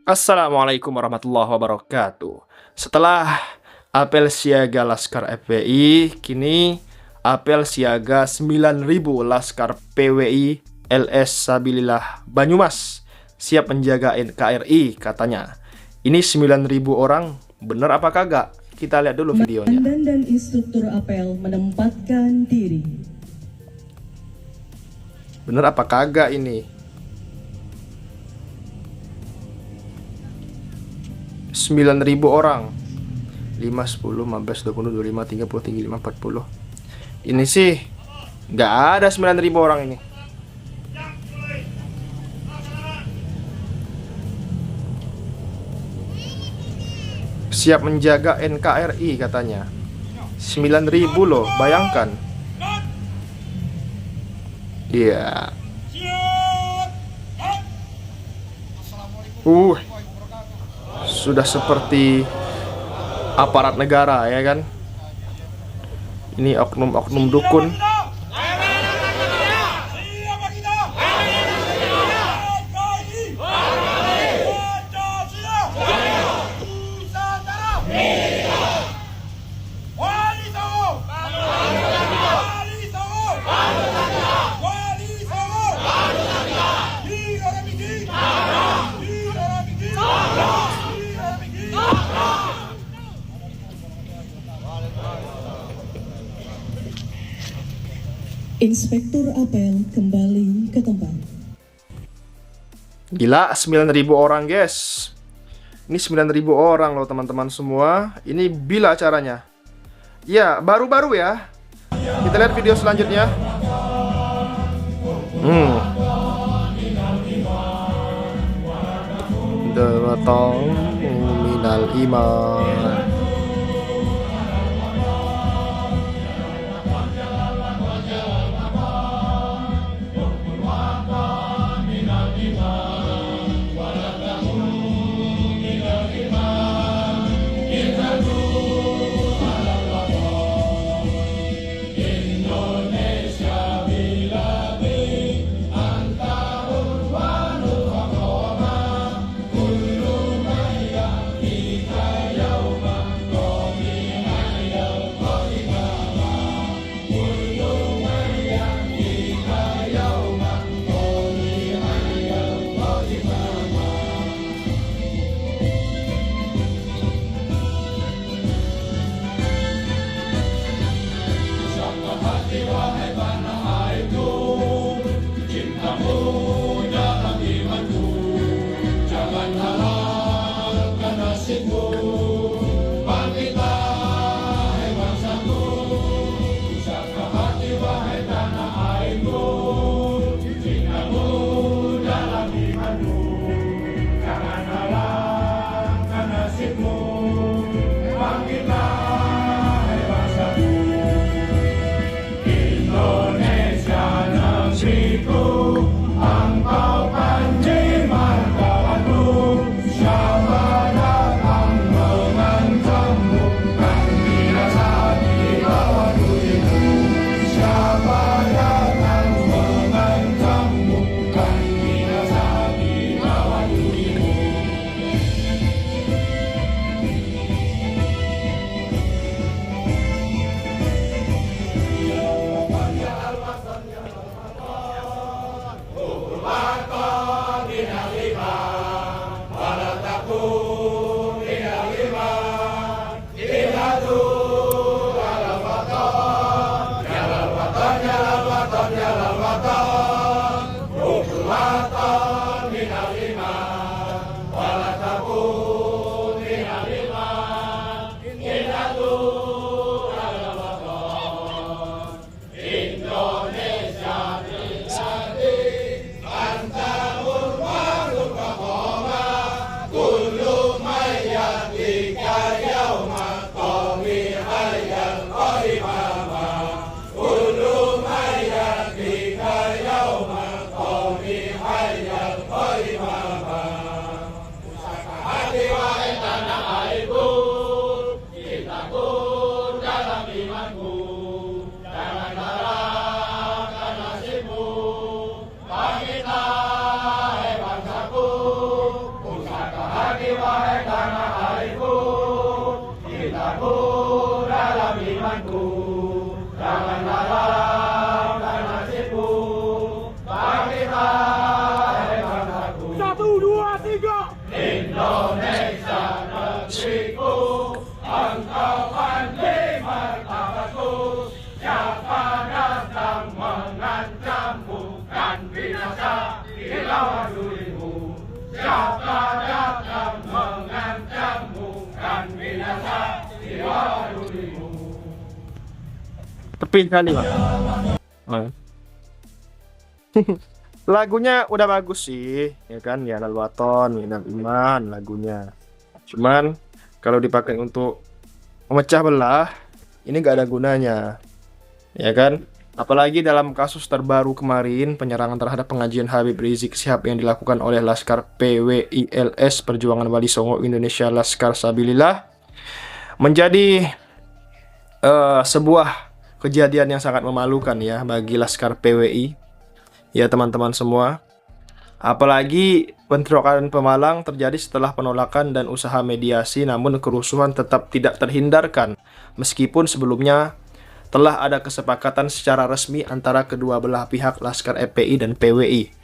Assalamualaikum warahmatullahi wabarakatuh. Setelah apel siaga Laskar FPI, kini apel siaga 9.000 Laskar PWI LS Sabilillah Banyumas siap menjaga NKRI katanya. Ini 9.000 orang, bener apa kagak? Kita lihat dulu videonya. Komandan dan instruktur apel menempatkan diri. Bener apa kagak ini? 9.000 orang. 5, 10, 15, 20, 25, 30, 35, 40. Ini sih nggak ada 9.000 orang ini. Siap menjaga NKRI katanya. 9.000 loh, bayangkan. Iya. Sudah seperti aparat negara ya kan. Ini oknum-oknum dukun. Inspektur apel kembali ke tempat. Gila, 9.000 orang guys. Ini 9.000 orang loh teman-teman semua. Ini bila acaranya. Ya, baru-baru ya. Kita lihat video selanjutnya. Datang minal iman. Tepi kali, Pak. Oh. Lagunya udah bagus sih, ya kan? Ya Lalwaton, Minal Iman lagunya. Cuman kalau dipakai untuk memecah belah, ini gak ada gunanya, ya kan? Apalagi dalam kasus terbaru kemarin, penyerangan terhadap pengajian Habib Rizik Syihab yang dilakukan oleh Laskar PWILS Perjuangan Wali Songo Indonesia Laskar Sabilillah menjadi sebuah kejadian yang sangat memalukan ya bagi Laskar PWI, ya teman-teman semua. Apalagi bentrokan Pemalang terjadi setelah penolakan dan usaha mediasi, namun kerusuhan tetap tidak terhindarkan meskipun sebelumnya telah ada kesepakatan secara resmi antara kedua belah pihak Laskar FPI dan PWI.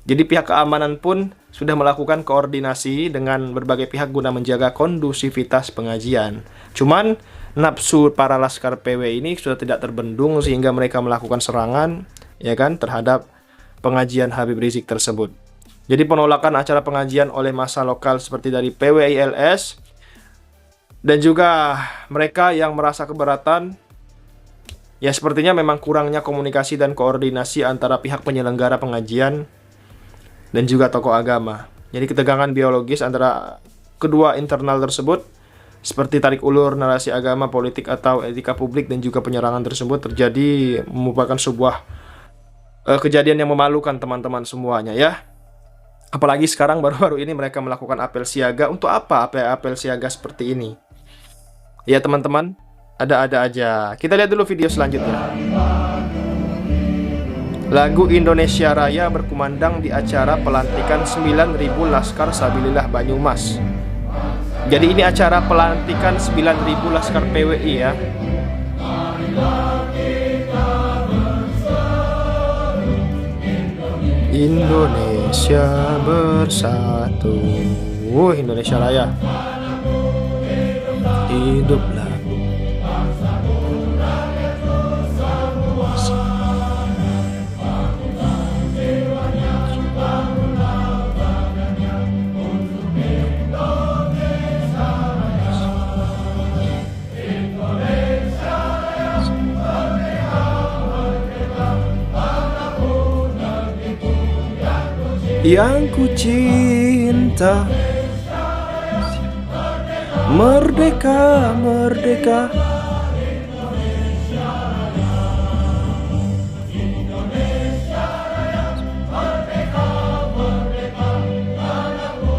Jadi pihak keamanan pun sudah melakukan koordinasi dengan berbagai pihak guna menjaga kondusivitas pengajian. Cuman nafsu para Laskar PWI ini sudah tidak terbendung sehingga mereka melakukan serangan, ya kan, terhadap pengajian Habib Rizik tersebut. Jadi penolakan acara pengajian oleh massa lokal seperti dari PWILS dan juga mereka yang merasa keberatan, ya sepertinya memang kurangnya komunikasi dan koordinasi antara pihak penyelenggara pengajian dan juga tokoh agama. Jadi ketegangan biologis antara kedua internal tersebut seperti tarik ulur narasi agama, politik atau etika publik dan juga penyerangan tersebut terjadi merupakan sebuah kejadian yang memalukan teman-teman semuanya ya. Apalagi sekarang baru-baru ini mereka melakukan apel siaga. Untuk apa apel siaga seperti ini? Ya teman-teman, ada-ada aja. Kita lihat dulu video selanjutnya. Lagu Indonesia Raya berkumandang di acara pelantikan 9.000 Laskar Sabilillah Banyumas. Jadi ini acara pelantikan 9.000 Laskar PWI ya. Indonesia bersatu. Indonesia Raya. Hiduplah. Yang ku cinta, merdeka, merdeka.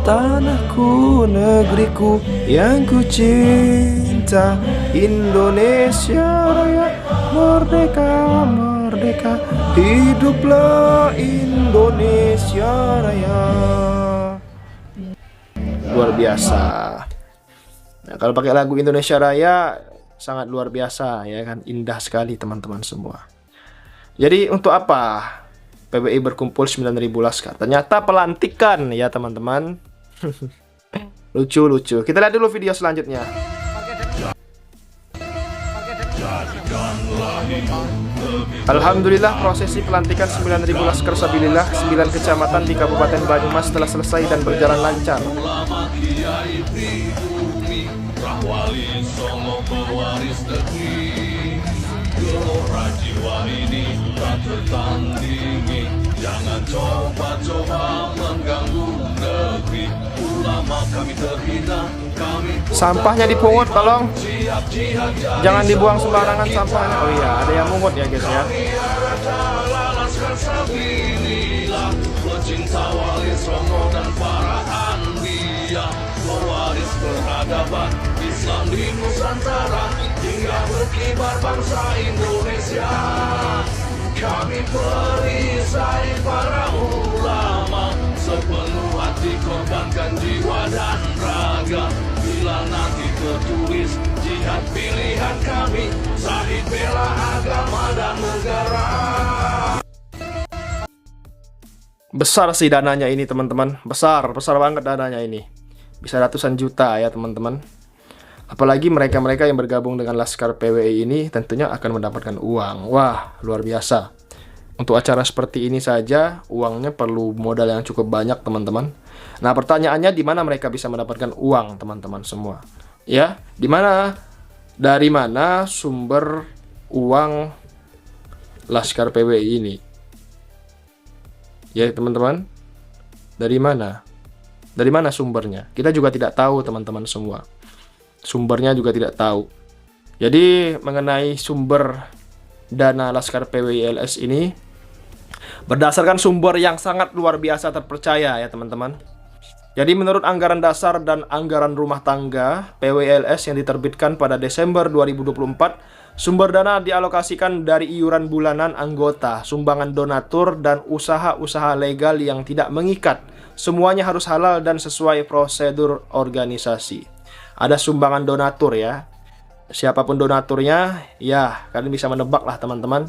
Tanahku, negeriku yang ku cinta, Indonesia Raya, merdeka, merdeka. Hiduplah Indonesia Raya. Luar biasa. Nah, kalau pakai lagu Indonesia Raya sangat luar biasa ya kan, indah sekali teman-teman semua. Jadi untuk apa PWI berkumpul 9.000 laskar? Ternyata pelantikan ya teman-teman. Lucu-lucu. Kita lihat dulu video selanjutnya. Alhamdulillah prosesi pelantikan 9.000 Laskar Sabilillah 9 kecamatan di Kabupaten Banyumas telah selesai dan berjalan lancar. Jangan coba-coba mengganggu negeri. Ulama kami terhina, sampahnya dipungut tolong. Jangan dibuang sembarangan sampahnya. Oh iya, ada yang mungut ya guys ya. Pecinta Wali Songo dan para anbiya, pewaris peradaban Islam di Nusantara hingga berkibar bangsa Indonesia. Kami perisai para ulama, sepenuh hati korbankan jiwa dan raga. tulis jihad pilihan kami, Syahid bela agama dan negara. Besar sih dananya ini teman-teman, besar banget dananya ini. Bisa ratusan juta ya teman-teman. Apalagi mereka-mereka yang bergabung dengan Laskar PWI ini tentunya akan mendapatkan uang. Wah, luar biasa. Untuk acara seperti ini saja, uangnya perlu modal yang cukup banyak teman-teman. Nah, pertanyaannya di mana mereka bisa mendapatkan uang teman-teman semua? Ya, di mana? Dari mana sumber uang Laskar PWI ini? Ya teman-teman, dari mana? Dari mana sumbernya? Kita juga tidak tahu teman-teman semua. Sumbernya juga tidak tahu. Jadi mengenai sumber dana Laskar PWI LS ini, berdasarkan sumber yang sangat luar biasa terpercaya ya teman-teman. Jadi menurut anggaran dasar dan anggaran rumah tangga PWI LS yang diterbitkan pada Desember 2024, sumber dana dialokasikan dari iuran bulanan anggota, sumbangan donatur, dan usaha-usaha legal yang tidak mengikat. Semuanya harus halal dan sesuai prosedur organisasi. Ada sumbangan donatur ya. Siapapun donaturnya, ya kalian bisa menebak lah teman-teman.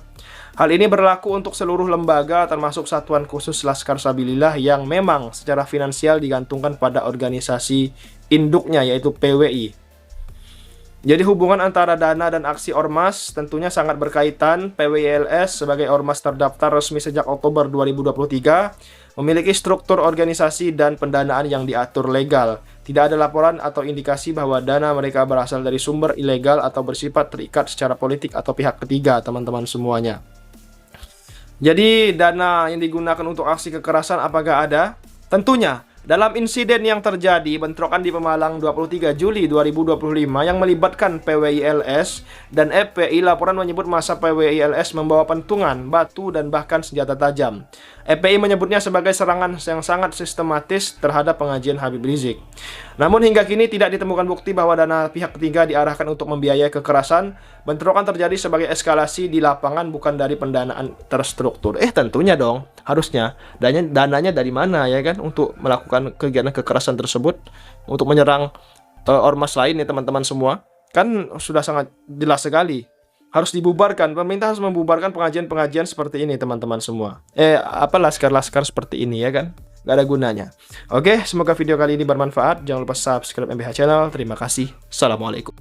Hal ini berlaku untuk seluruh lembaga termasuk Satuan Khusus Laskar Sabilillah yang memang secara finansial digantungkan pada organisasi induknya yaitu PWI. Jadi hubungan antara dana dan aksi ormas tentunya sangat berkaitan. PWI LS sebagai ormas terdaftar resmi sejak Oktober 2023 memiliki struktur organisasi dan pendanaan yang diatur legal. Tidak ada laporan atau indikasi bahwa dana mereka berasal dari sumber ilegal atau bersifat terikat secara politik atau pihak ketiga, teman-teman semuanya. Jadi dana yang digunakan untuk aksi kekerasan apakah ada? Tentunya. Dalam insiden yang terjadi bentrokan di Pemalang 23 Juli 2025 yang melibatkan PWI LS dan FPI, laporan menyebut masa PWI LS membawa pentungan, batu, dan bahkan senjata tajam. FPI menyebutnya sebagai serangan yang sangat sistematis terhadap pengajian Habib Rizik. Namun hingga kini tidak ditemukan bukti bahwa dana pihak ketiga diarahkan untuk membiayai kekerasan. Bentrokan terjadi sebagai eskalasi di lapangan, bukan dari pendanaan terstruktur. Tentunya dong, harusnya dananya dari mana ya kan untuk melakukan kegiatan kekerasan tersebut, untuk menyerang ormas lain ya teman-teman semua. Kan sudah sangat jelas sekali. Harus dibubarkan, pemerintah harus membubarkan pengajian-pengajian seperti ini teman-teman semua. Laskar-laskar seperti ini ya kan, gak ada gunanya. Oke, semoga video kali ini bermanfaat. Jangan lupa subscribe MBH Channel. Terima kasih. Assalamualaikum.